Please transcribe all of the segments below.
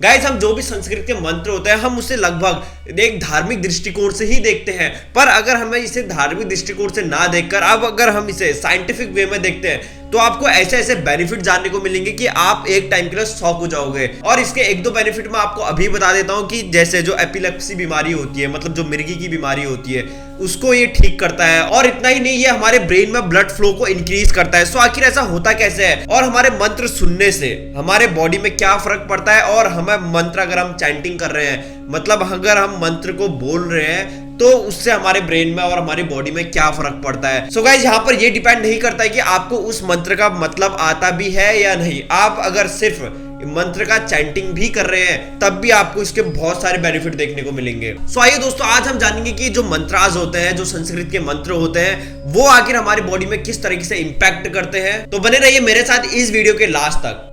Guys हम जो भी संस्कृत के मंत्र होते हैं हम उसे लगभग एक धार्मिक दृष्टिकोण से ही देखते हैं, पर अगर हमें इसे धार्मिक दृष्टिकोण से ना देखकर अब अगर हम इसे साइंटिफिक वे में देखते हैं तो आपको ऐसे ऐसे बेनिफिट जानने को मिलेंगे कि आप एक टाइम के लिए शॉक हो जाओगे। और इसके एक दो बेनिफिट मैं आपको अभी बता देता हूं कि जैसे जो एपिलेप्सी बीमारी होती है, मतलब जो मिर्गी की बीमारी होती है, उसको ये ठीक करता है। और इतना ही नहीं, ये हमारे ब्रेन में ब्लड फ्लो को इंक्रीज करता है। सो आखिर ऐसा होता कैसे है और हमारे मंत्र सुनने से हमारे बॉडी में क्या फर्क पड़ता है, और हमें मंत्र अगर हम चैंटिंग कर रहे हैं, मतलब अगर हम मंत्र को बोल रहे हैं तो उससे हमारे ब्रेन में और हमारी बॉडी में क्या फर्क पड़ता है। सो गाइस यहाँ पर ये डिपेंड नहीं करता है कि आपको उस मंत्र का मतलब आता भी है या नहीं। आप अगर सिर्फ मंत्र का चैंटिंग भी कर रहे हैं तब भी आपको इसके बहुत सारे बेनिफिट देखने को मिलेंगे। सो आइए दोस्तों, आज हम जानेंगे कि जो मंत्राज होते हैं, जो संस्कृत के मंत्र होते हैं, वो आखिर हमारी बॉडी में किस तरीके से इंपैक्ट करते हैं। तो बने रहिए मेरे साथ इस वीडियो के लास्ट तक।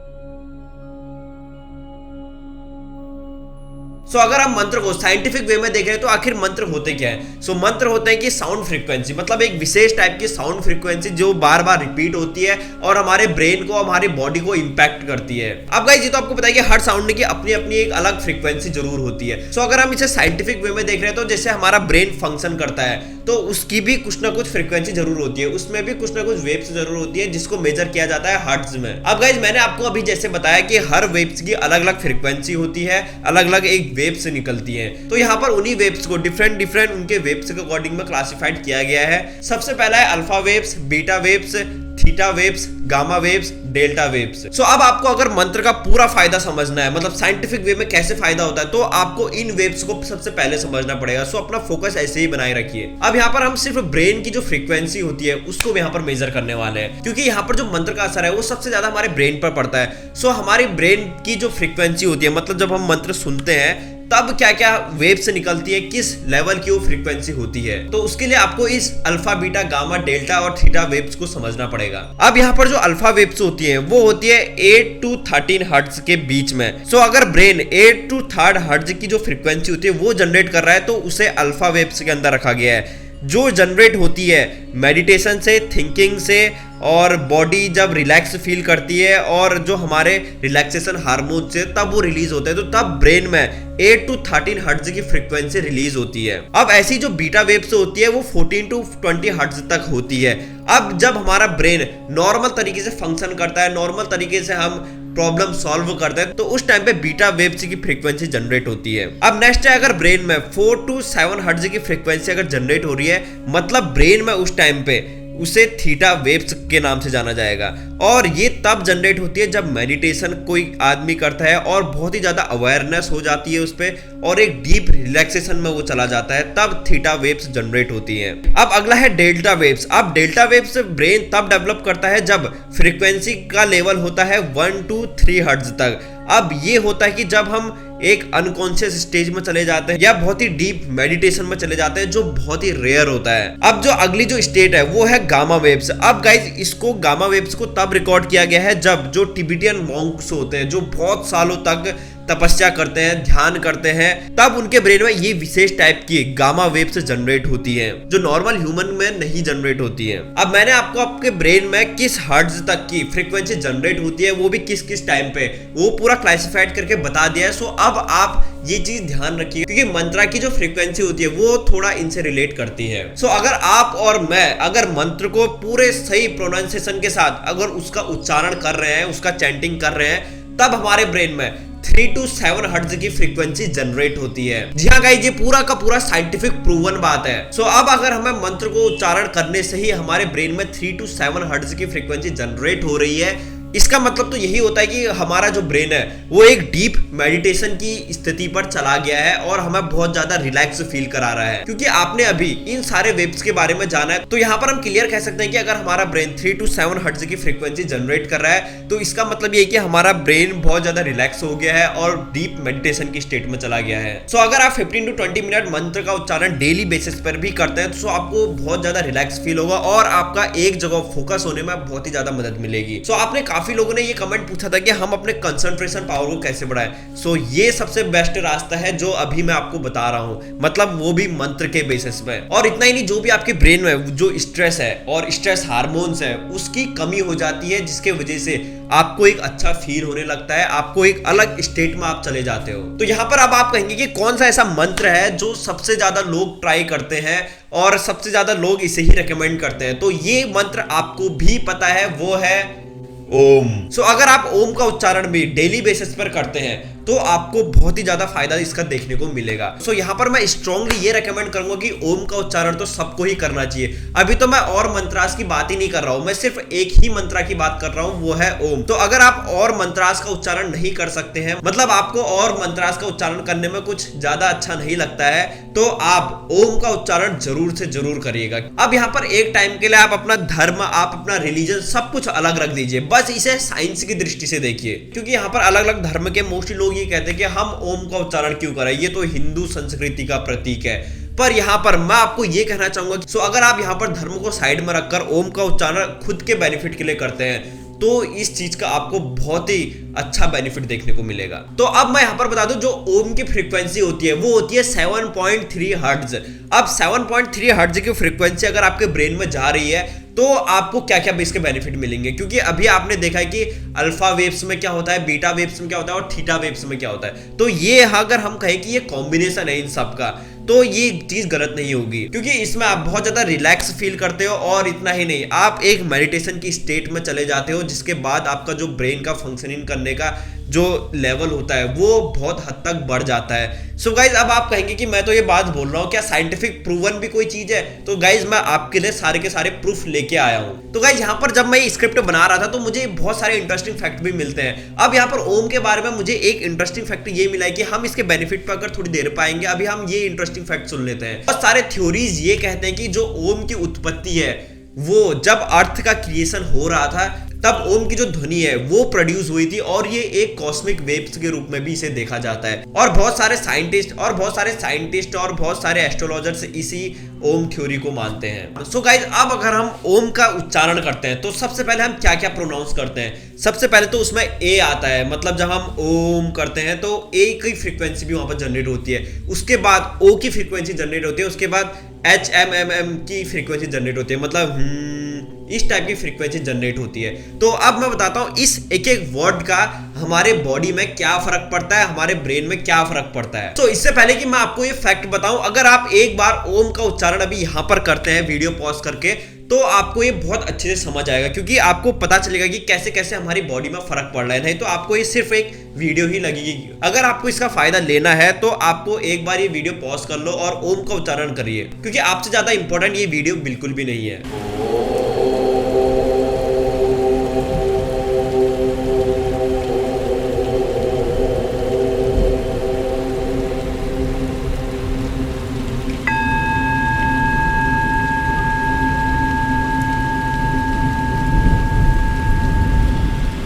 सो अगर हम मंत्र को साइंटिफिक वे में देख रहे हैं तो आखिर मंत्र होते क्या है। सो मंत्र होते हैं कि साउंड फ्रीक्वेंसी, मतलब एक विशेष टाइप की साउंड फ्रीक्वेंसी जो बार बार रिपीट होती है और हमारे ब्रेन को, हमारी बॉडी को इंपैक्ट करती है। अब गाइस ये तो आपको पता है कि हर साउंड की अपनी अपनी एक अलग फ्रीक्वेंसी जरूर होती है। सो अगर हम इसे साइंटिफिक वे में देख रहे हैं तो जैसे हमारा ब्रेन फंक्शन करता है तो उसकी भी कुछ ना कुछ फ्रीक्वेंसी जरूर होती है, उसमें भी कुछ ना कुछ वेव्स जरूर होती है जिसको मेजर किया जाता है हर्ट्ज में। अब गाइस मैंने आपको अभी जैसे बताया कि हर वेव्स की अलग अलग फ्रीक्वेंसी होती है, अलग अलग एक वेव से निकलती है। तो यहाँ पर उन्हीं वेव्स को डिफरेंट उनके वेव्स के अकॉर्डिंग में क्लासिफाइड किया गया है। सबसे पहला है alpha waves, beta waves, theta waves, gamma waves, delta waves. So अब आपको अगर मंत्र का पूरा फायदा समझना है, मतलब साइंटिफिक वे में कैसे फायदा होता है, तो आपको इन वेव्स को सबसे पहले समझना पड़ेगा। सो अपना फोकस ऐसे ही बनाए रखिए। अब यहाँ पर हम सिर्फ ब्रेन की जो फ्रीक्वेंसी होती है उसको यहाँ पर मेजर करने वाले हैं, क्योंकि यहाँ पर जो मंत्र का असर है वो सबसे ज्यादा हमारे ब्रेन पर पड़ता है। सो हमारे ब्रेन की जो फ्रीक्वेंसी होती है, मतलब जब हम मंत्र सुनते हैं तब क्या क्या वेव से निकलती है, किस लेवल की वो फ्रीक्वेंसी होती है, तो उसके लिए आपको इस अल्फा, बीटा, गामा, डेल्टा और थीटा वेव्स को समझना पड़ेगा। अब यहाँ पर जो अल्फा वेव्स होती हैं वो होती है 8 to 13 हर्ट्ज के बीच में। सो अगर ब्रेन 8 to 13 हर्ट्ज की जो फ्रीक्वेंसी होती है वो जनरेट कर रहा है तो उसे अल्फा वेव्स के अंदर रखा गया है, जो जनरेट होती है मेडिटेशन से, थिंकिंग से, और बॉडी जब रिलैक्स फील करती है और जो हमारे रिलैक्सेशन हार्मोन से तब वो रिलीज होते हैं, तो तब ब्रेन में 8 to 13 हर्ट्ज की फ्रीक्वेंसी रिलीज होती है। अब ऐसी जो बीटा वेव्स होती है वो 14 to 20 हर्ट्ज तक होती है। अब जब हमारा ब्रेन नॉर्मल तरीके से फंक्शन करता है, नॉर्मल तरीके से हम प्रॉब्लम सॉल्व करते हैं, तो उस टाइम पे बीटा वेव्स की फ्रीक्वेंसी जनरेट होती है। अब नेक्स्ट है, अगर ब्रेन में 4 to 7 हर्ट्ज की फ्रीक्वेंसी अगर जनरेट हो रही है, मतलब ब्रेन में उस टाइम पे उसे थीटा वेव्स के नाम से जाना जाएगा। और ये तब जनरेट होती है जब मेडिटेशन कोई आदमी करता है और बहुत ही ज्यादा अवेयरनेस हो जाती है उस पे और एक डीप रिलैक्सेशन में वो चला जाता है, तब थीटा वेव्स जनरेट होती हैं। अब अगला है डेल्टा वेव्स। अब डेल्टा वेव्स ब्रेन तब डेवलप करता है जब फ्रीक्वेंसी का लेवल होता है 1 to 3 हर्ट्ज तक। अब ये होता है कि जब हम एक अनकॉन्शियस स्टेज में चले जाते हैं या बहुत ही डीप मेडिटेशन में चले जाते हैं, जो बहुत ही रेयर होता है। अब जो अगली जो स्टेट है वो है गामा वेव्स। अब गाइज इसको गामा वेव्स को तब रिकॉर्ड किया गया है जब जो टिबेटियन मॉन्क्स होते हैं, जो बहुत सालों तक तपस्या करते हैं, ध्यान करते हैं, तब उनके ब्रेन में ये विशेष टाइप की गामा वेव्स जनरेट होती है जो नॉर्मल ह्यूमन में नहीं जनरेट होती है। अब मैंने आपको आपके ब्रेन में किस हर्ट्ज तक की फ्रीक्वेंसी जनरेट होती है, वो भी किस किस टाइम पे, वो पूरा क्लासिफाइड करके बता दिया है। सो अब आप ये चीज ध्यान रखिए, क्योंकि मंत्रा की जो फ्रीक्वेंसी होती है वो थोड़ा इनसे रिलेट करती है। सो अगर आप और मैं अगर मंत्र को पूरे सही प्रोनाउंसिएशन के साथ अगर उसका उच्चारण कर रहे हैं, उसका चैंटिंग कर रहे हैं, तब हमारे ब्रेन में 3 to 7 हर्ट्ज की फ्रीक्वेंसी जनरेट होती है। जी हाँ गाइस, ये पूरा का पूरा साइंटिफिक प्रूवन बात है। सो अब अगर हमें मंत्र को उच्चारण करने से ही हमारे ब्रेन में 3 to 7 हर्ट्ज की फ्रीक्वेंसी जनरेट हो रही है, इसका मतलब तो यही होता है कि हमारा जो ब्रेन है वो एक डीप मेडिटेशन की स्थिति पर चला गया है और हमें बहुत ज्यादा रिलैक्स फील करा रहा है। क्योंकि आपने अभी इन सारे वेव्स के बारे में जाना है, तो यहाँ पर हम क्लियर कह सकते हैं कि अगर हमारा ब्रेन 3 to 7 हर्ट्ज की फ्रीक्वेंसी जनरेट कर रहा है, तो इसका मतलब ये कि हमारा ब्रेन बहुत ज्यादा रिलैक्स हो गया है और डीप मेडिटेशन की स्टेट में चला गया है। सो अगर आप 15 to 20 मिनट मंत्र का उच्चारण डेली बेसिस पर भी करते हैं, तो आपको बहुत ज्यादा रिलैक्स फील होगा और आपका एक जगह फोकस होने में बहुत ही ज्यादा मदद मिलेगी। सो आपने काफी लोगों ने ये कमेंट पूछा था कि हम अपने कंसंट्रेशन पावर को कैसे बढ़ाएं। सो ये सबसे बेस्ट रास्ता है जो अभी मैं आपको बता रहा हूं, मतलब वो भी मंत्र के बेसिस पे। और इतना ही नहीं, जो भी आपके ब्रेन में जो स्ट्रेस है और स्ट्रेस हार्मोन्स है उसकी कमी हो जाती है, जिसके वजह से आपको एक अच्छा फील होने लगता है, आपको एक अलग स्टेट में आप चले जाते हो। तो यहाँ पर अब आप कहेंगे कि कौन सा ऐसा मंत्र है जो सबसे ज्यादा लोग ट्राई करते हैं और सबसे ज्यादा लोग इसे ही रेकमेंड करते हैं। तो ये मंत्र आपको भी पता है, वो है ओम। सो अगर आप ओम का उच्चारण भी डेली बेसिस पर करते हैं तो आपको बहुत ही ज्यादा फायदा इसका देखने को मिलेगा। सो यहाँ पर मैं स्ट्रांगली ये रेकमेंड करूंगा कि ओम का उच्चारण तो सबको ही करना चाहिए। अभी तो मैं और मंत्रास की बात ही नहीं कर रहा हूं, मैं सिर्फ एक ही मंत्रा की बात कर रहा हूं, वो है ओम। तो अगर आप और मंत्रास का उच्चारण नहीं कर सकते हैं, मतलब आपको और मंत्रास का उच्चारण करने में कुछ ज्यादा अच्छा नहीं लगता है, तो आप ओम का उच्चारण जरूर से जरूर करिएगा। अब यहाँ पर एक टाइम के लिए आप अपना धर्म, आप अपना रिलीजन सब कुछ अलग रख दीजिए, बस इसे साइंस की दृष्टि से देखिए। क्योंकि यहाँ पर अलग अलग धर्म के मोस्टली लोग ये कहते हैं कि हम ओम का उच्चारण क्यों करें, ये तो हिंदू संस्कृति का प्रतीक है। पर यहाँ पर मैं आपको ये कहना चाहूंगा कि सो अगर आप यहाँ पर धर्म को साइड में रखकर ओम का उच्चारण खुद के बेनिफिट के लिए करते हैं तो इस चीज का आपको बहुत ही अच्छा बेनिफिट देखने को मिलेगा। तो अब मैं यहाँ पर बता दूं, जो ओम की फ्रीक्वेंसी होती है वो होती है 7.3 हर्ट्ज। अब 7.3 हर्ट्ज की फ्रीक्वेंसी अगर आपके ब्रेन में जा रही है तो आपको क्या क्या इसके बेनिफिट मिलेंगे, क्योंकि अभी आपने देखा है कि अल्फा वेव्स में क्या होता है, बीटा वेव्स में क्या होता है और थीटा वेव्स में क्या होता है। तो ये अगर हम कहें कि ये कॉम्बिनेशन है इन सब का, तो ये चीज गलत नहीं होगी, क्योंकि इसमें आप बहुत ज्यादा रिलैक्स फील करते हो। और इतना ही नहीं, आप एक मेडिटेशन की स्टेट में चले जाते हो, जिसके बाद आपका जो ब्रेन का फंक्शनिंग करने का जो लेवल होता है वो बहुत हद तक बढ़ जाता है। सो गाइज अब आप कहेंगे कि मैं तो ये बात बोल रहा हूँ, क्या साइंटिफिक प्रूवन भी कोई चीज है? तो गाइज मैं आपके लिए सारे के सारे प्रूफ लेके आया हूँ। तो गाइज यहाँ पर जब मैं स्क्रिप्ट बना रहा था तो मुझे बहुत सारे इंटरेस्टिंग फैक्ट भी मिलते हैं। अब यहाँ पर ओम के बारे में मुझे एक इंटरेस्टिंग फैक्ट ये मिला है कि हम इसके बेनिफिट पर अगर थोड़ी देर पाएंगे, अभी हम ये इंटरेस्टिंग फैक्ट सुन लेते हैं। बहुत सारे थ्योरीज ये कहते हैं कि जो ओम की उत्पत्ति है वो जब अर्थ का क्रिएशन हो रहा था तब ओम की जो ध्वनि है वो प्रोड्यूस हुई थी, और ये एक कॉस्मिक वेव्स के रूप में भी इसे देखा जाता है। और बहुत सारे साइंटिस्ट और बहुत सारे एस्ट्रोलॉजर्स इसी ओम थ्योरी को मानते हैं। सो गाइज अब अगर हम ओम का उच्चारण करते हैं तो सबसे पहले हम क्या क्या प्रोनाउंस करते हैं। सबसे पहले तो उसमें ए आता है, मतलब जब हम ओम करते हैं तो ए की फ्रीक्वेंसी भी वहां पर जनरेट होती है, उसके बाद ओ की फ्रीक्वेंसी जनरेट होती है, उसके बाद HMMM की फ्रीक्वेंसी जनरेट होती है, मतलब इस टाइप की फ्रीक्वेंसी जनरेट होती है। तो अब मैं बताता हूं इस एक एक वर्ड का हमारे बॉडी में क्या फर्क पड़ता है, हमारे ब्रेन में क्या फर्क पड़ता है। तो इससे पहले कि मैं आपको ये फैक्ट बताऊं, अगर आप एक बार ओम का उच्चारण अभी यहां पर करते हैं वीडियो पॉज करके, तो आपको ये बहुत अच्छे से समझ आएगा, क्योंकि आपको पता चलेगा कि कैसे कैसे हमारी बॉडी में फर्क पड़ रहा है। नहीं तो आपको ये सिर्फ एक वीडियो ही लगेगी। अगर आपको इसका फायदा लेना है तो आपको एक बार ये वीडियो पॉज कर लो और ओम का उच्चारण करिए, क्योंकि आपसे ज्यादा इंपॉर्टेंट ये वीडियो बिल्कुल भी नहीं है।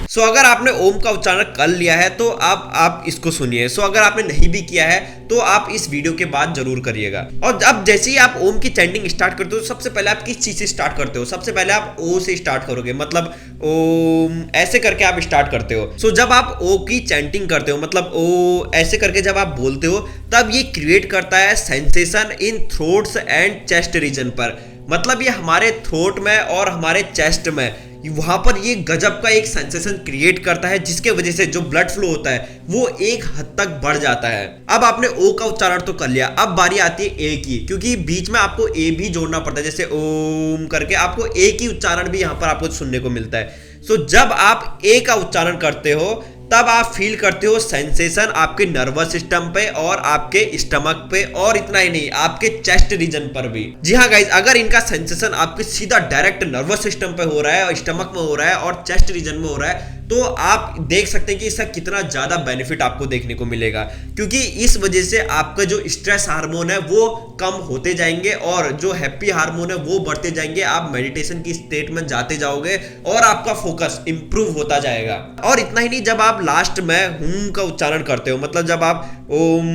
सो अगर आपने ओम का उच्चारण कर लिया है तो अब आप इसको सुनिए। सो अगर आपने नहीं भी किया है तो आप इस वीडियो के बाद जरूर करिएगा। और अब जैसे ही आप ओम की चैंटिंग स्टार्ट करते हो, सबसे पहले आप किस चीज से स्टार्ट करते हो? सबसे पहले आप ओ से स्टार्ट करोगे, मतलब ओम ऐसे करके आप स्टार्ट करते हो। सो जब आप ओ की चैंटिंग करते हो, मतलब ओ ऐसे करके जब आप बोलते हो, तब ये क्रिएट करता है sensation in throats and chest region पर। मतलब ये हमारे थ्रोट में और हमारे चेस्ट में वहां पर ये गजब का एक सेंसेशन क्रिएट करता है, जिसके वजह से जो ब्लड फ्लो होता है वो एक हद तक बढ़ जाता है। अब आपने ओ का उच्चारण तो कर लिया, अब बारी आती है ए की, क्योंकि बीच में आपको ए भी जोड़ना पड़ता है, जैसे ओम करके आपको ए की उच्चारण भी यहां पर आपको सुनने को मिलता है। सो जब आप ए का उच्चारण करते हो तब आप फील करते हो सेंसेशन आपके नर्वस सिस्टम पे और आपके स्टमक पे, और इतना ही नहीं आपके चेस्ट रीजन पर भी। जी हाँ गाइज, अगर इनका सेंसेशन आपके सीधा डायरेक्ट नर्वस सिस्टम पे हो रहा है और स्टमक में हो रहा है और चेस्ट रीजन में हो रहा है, तो आप देख सकते हैं कि इसका कितना ज्यादा बेनिफिट आपको देखने को मिलेगा, क्योंकि इस वजह से आपका जो स्ट्रेस हार्मोन है वो कम होते जाएंगे और जो हैप्पी हार्मोन है वो बढ़ते जाएंगे। आप मेडिटेशन की स्टेट में जाते जाओगे और आपका फोकस इंप्रूव होता जाएगा। और इतना ही नहीं, जब आप लास्ट में हूं का उच्चारण करते हो, मतलब जब आप ओम,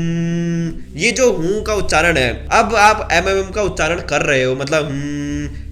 ये जो हूं का उच्चारण है, अब आप एमएमएम का उच्चारण कर रहे हो, मतलब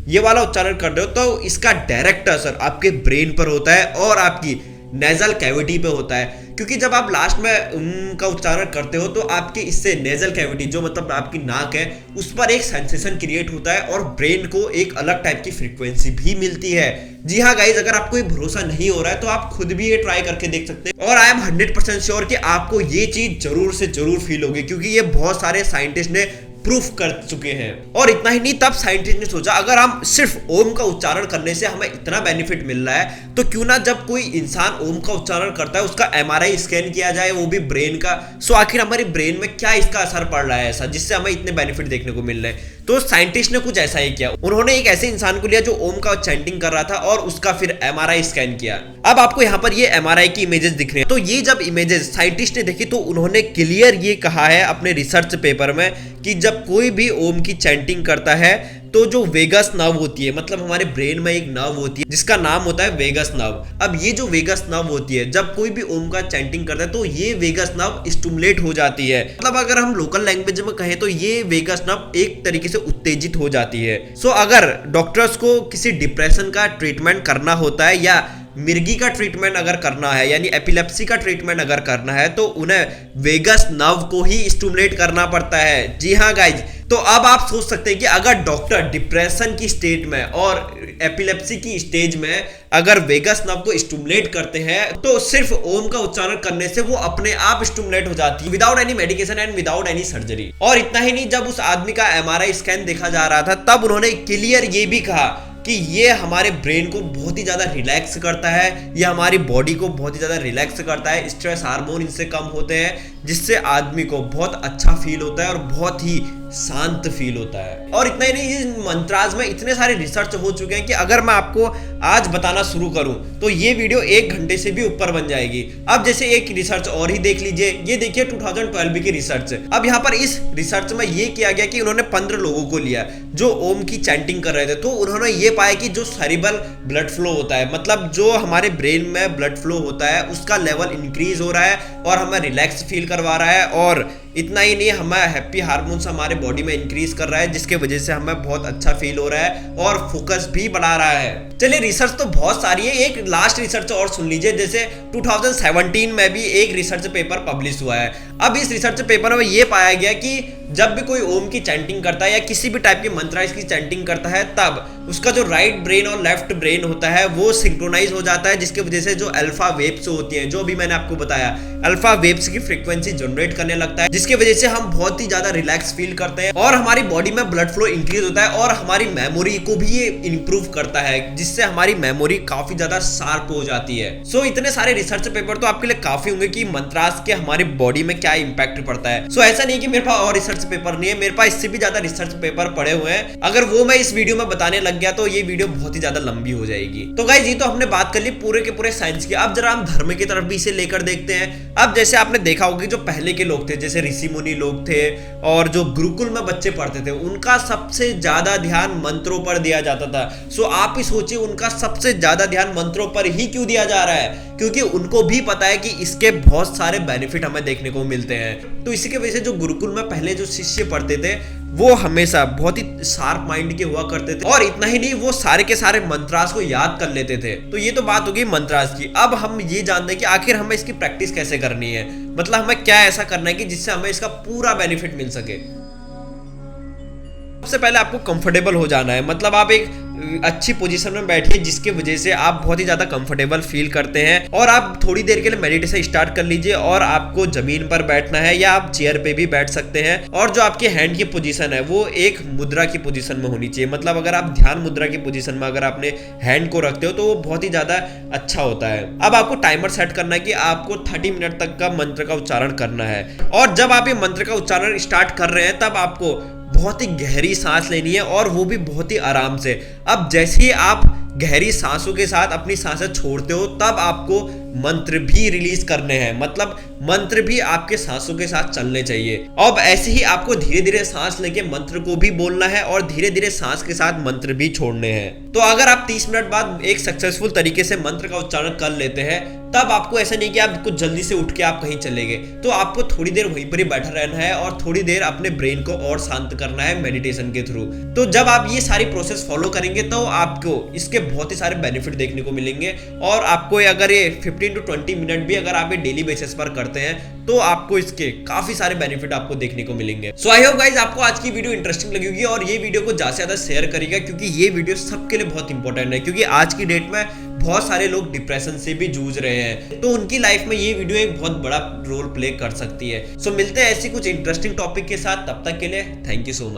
ये वाला उच्चारण कर रहे हो तो इसका डायरेक्ट असर आपके ब्रेन पर होता है और आपकी नेजल कैविटी पे होता है, क्योंकि जब आप लास्ट में का उच्चारण करते हो तो आपके इससे नेजल कैविटी जो मतलब आपकी नाक है उस पर एक सेंसेशन क्रिएट होता है और ब्रेन को एक अलग टाइप की फ्रीक्वेंसी भी मिलती है। जी हाँ गाइज, अगर आपको ये भरोसा नहीं हो रहा है तो आप खुद भी ये ट्राई करके देख सकते हैं और आई एम 100% श्योर कि आपको ये चीज जरूर से जरूर फील होगी, क्योंकि ये बहुत सारे साइंटिस्ट ने प्रूफ कर चुके हैं। और इतना ही नहीं, तब साइंटिस्ट ने सोचा अगर हम सिर्फ ओम का उच्चारण करने से हमें इतना बेनिफिट मिल रहा है तो क्यों ना जब कोई इंसान ओम का उच्चारण करता है उसका एमआरआई स्कैन किया जाए, वो भी ब्रेन का। सो आखिर हमारे ब्रेन में क्या इसका असर पड़ रहा है ऐसा जिससे हमें इतने बेनिफिट देखने को मिल रहे हैं। तो साइंटिस्ट ने कुछ ऐसा ही किया, उन्होंने एक ऐसे इंसान को लिया जो ओम का चैंटिंग कर रहा था और उसका फिर एमआरआई स्कैन किया। अब आपको यहाँ पर ये एमआरआई की इमेजेस दिख रहे हैं। तो ये जब इमेजेस साइंटिस्ट ने देखी तो उन्होंने क्लियर ये कहा है अपने रिसर्च पेपर में कि जब कोई भी ओम की चैंटिंग करता है तो जो वेगस नर्व होती है, मतलब हमारे ब्रेन में एक नर्व होती है जिसका नाम होता है वेगस नर्व। अब ये जो वेगस नर्व होती है जब कोई भी ओम का चैंटिंग करता है तो ये वेगस नर्व स्टिमुलेट हो जाती है, मतलब अगर हम लोकल लैंग्वेज में कहें तो ये वेगस नर्व एक तरीके से उत्तेजित हो जाती है। सो अगर डॉक्टर्स को किसी डिप्रेशन का ट्रीटमेंट करना होता है या मिर्गी का ट्रीटमेंट अगर करना है यानी एपिलेप्सी का ट्रीटमेंट अगर करना है तो उन्हें वेगस नर्व को ही स्टिमुलेट करना पड़ता है। जी हाँ गाइज, तो अब आप सोच सकते हैं कि अगर डॉक्टर डिप्रेशन की स्टेट में और एपिलेप्सी की स्टेज में अगर वेगस नर्व को स्टिमुलेट करते हैं तो सिर्फ ओम का उच्चारण करने से वो अपने आप स्टिमुलेट हो जाती है without any medication and without any surgery. और इतना ही नहीं, जब उस आदमी का एमआरआई स्कैन देखा जा रहा था तब उन्होंने क्लियर ये भी कहा कि ये हमारे ब्रेन को बहुत ही ज्यादा रिलैक्स करता है, ये हमारी बॉडी को बहुत ही ज्यादा रिलैक्स करता है, स्ट्रेस हार्मोन इनसे कम होते हैं जिससे आदमी को बहुत अच्छा फील होता है और बहुत ही शांत फील होता है। और इतना ही नहीं, इस मंत्राज में इतने सारे रिसर्च हो चुके हैं कि अगर मैं आपको आज बताना शुरू करूं तो ये वीडियो 1 घंटे से भी ऊपर बन जाएगी। अब जैसे एक रिसर्च और ही देख लीजिए, ये देखिए 2012 की रिसर्च। अब यहाँ पर इस रिसर्च में ये किया गया कि उन्होंने 15 लोगों को लिया जो ओम की चैंटिंग कर रहे थे, तो उन्होंने ये पाया कि जो सेरिब्रल ब्लड फ्लो होता है, मतलब जो हमारे ब्रेन में ब्लड फ्लो होता है उसका लेवल इंक्रीज हो रहा है और हमें रिलैक्स फील करवा रहा है। और इतना ही नहीं, हमें हैप्पी हार्मोन्स हमारे बॉडी में इंक्रीज कर रहा है जिसके वजह से हमें बहुत अच्छा फील हो रहा है और फोकस भी बढ़ा रहा है। चलिए, रिसर्च तो बहुत सारी है, एक लास्ट रिसर्च और सुन लीजिए। जैसे 2017 में भी एक रिसर्च पेपर पब्लिश हुआ है। अब इस रिसर्च पेपर में ये पाया गया कि जब भी कोई ओम की चैंटिंग करता है या किसी भी टाइप की मंत्राइज की चैंटिंग करता है तब उसका जो राइट ब्रेन और लेफ्ट ब्रेन होता है वो सिंक्रोनाइज हो जाता है, जिसकी वजह से जो अल्फा वेव्स होती हैं, जो भी मैंने आपको बताया, अल्फा वेव्स की फ्रीक्वेंसी जनरेट करने लगता है जिसकी वजह से हम बहुत ही ज्यादा रिलैक्स फील करते हैं और हमारी बॉडी में ब्लड फ्लो इंक्रीज होता है और हमारी मेमोरी को भी ये इंप्रूव करता है जिससे हमारी मेमोरी काफी ज्यादा शार्प हो जाती है। सो इतने सारे रिसर्च पेपर तो आपके लिए काफी होंगे कि मंत्रास के हमारी बॉडी में क्या इंपैक्ट पड़ता है। सो ऐसा नहीं कि मेरे पास और रिसर्च पेपर नहीं है, मेरे पास इससे भी ज्यादा रिसर्च पेपर पड़े हुए हैं। अगर वो मैं इस वीडियो में बताने लग गया तो ये वीडियो बहुत ही ज्यादा लंबी हो जाएगी। तो गाइस, ये तो हमने बात कर ली पूरे के पूरे साइंस की। अब जरा हम धर्म की तरफ भी इसे लेकर देखते हैं। अब जैसे आपने देखा होगा जो पहले के लोग थे, जैसे ऋषि मुनि लोग थे और जो गुरुकुल में बच्चे पढ़ते थे, उनका सबसे ज्यादा ध्यान मंत्रों पर दिया जाता था। सो आप ही सोचिए उनका सबसे ज्यादा ध्यान मंत्रों पर ही क्यों दिया जा रहा है, क्योंकि उनको भी पता है कि इसके बहुत सारे बेनिफिट हमें देखने को मिलते हैं। तो इसी की वजह से जो गुरुकुल में पहले जो शिष्य पढ़ते थे वो हमेशा बहुत ही शार्प माइंड के हुआ करते थे और इतना ही नहीं, वो सारे के सारे मंत्रास को याद कर लेते थे। तो ये तो बात होगी मंत्रास की। अब हम ये जानते हैं कि आखिर हमें इसकी प्रैक्टिस कैसे करनी है, मतलब हमें क्या ऐसा करना है कि जिससे हमें इसका पूरा बेनिफिट मिल सके। सबसे पहले आपको कंफर्टेबल हो जाना है, मतलब आप एक अच्छी पोजीशन में बैठिए जिसकी वजह से आप बहुत ही ज्यादा कंफर्टेबल फील करते हैं और आप थोड़ी देर के लिए मेडिटेशन स्टार्ट कर लीजिए और आपको जमीन पर बैठना है या आप चेयर पे भी बैठ सकते हैं। और जो आपकी हैंड की पोजीशन है वो एक मुद्रा की पोजीशन में होनी चाहिए, मतलब अगर आप ध्यान मुद्रा की पोजीशन में अगर आपने हैंड को रखते हो तो वो बहुत ही ज्यादा अच्छा होता है। अब आपको टाइमर सेट करना है कि आपको 30 मिनट तक का मंत्र का उच्चारण करना है और जब आप ये मंत्र का उच्चारण स्टार्ट कर रहे हैं तब आपको बहुत ही गहरी सांस लेनी है और वो भी बहुत ही आराम से। अब जैसे ही आप गहरी सांसों के साथ अपनी सांसें छोड़ते हो तब आपको मंत्र भी रिलीज करने हैं, मतलब मंत्र भी आपके सांसों के साथ चलने चाहिए। अब ऐसे ही आपको धीरे धीरे सांस लेके मंत्र को भी बोलना है और धीरे धीरे सांस के साथ मंत्र भी छोड़ने हैं। तो अगर आप 30 मिनट बाद एक सक्सेसफुल तरीके से मंत्र का उच्चारण कर लेते हैं तब आपको ऐसा नहीं कि आप कुछ जल्दी से उठ के आप कहीं चले गए, तो आपको थोड़ी देर वहीं पर ही बैठा रहना है और थोड़ी देर अपने ब्रेन को और शांत करना है मेडिटेशन के थ्रू। तो जब आप ये सारी प्रोसेस फॉलो करेंगे तो आपको इसके बहुत ही सारे बेनिफिट देखने को मिलेंगे। और आपको अगर ये 15 to 20 मिनट भी अगर आप ये डेली बेसिस पर करते हैं तो आपको इसके काफी सारे बेनिफिट आपको देखने को मिलेंगे। सो आई होप गाइस आपको आज की वीडियो इंटरेस्टिंग लगी होगी और ये वीडियो को ज्यादा से ज्यादा शेयर करिएगा, क्योंकि ये वीडियो सबके लिए बहुत इंपॉर्टेंट है। क्योंकि आज की डेट में बहुत सारे लोग डिप्रेशन से भी जूझ रहे हैं, तो उनकी लाइफ में ये वीडियो एक बहुत बड़ा रोल प्ले कर सकती है। सो मिलते हैं ऐसी कुछ इंटरेस्टिंग टॉपिक के साथ, तब तक के लिए थैंक यू सो मच।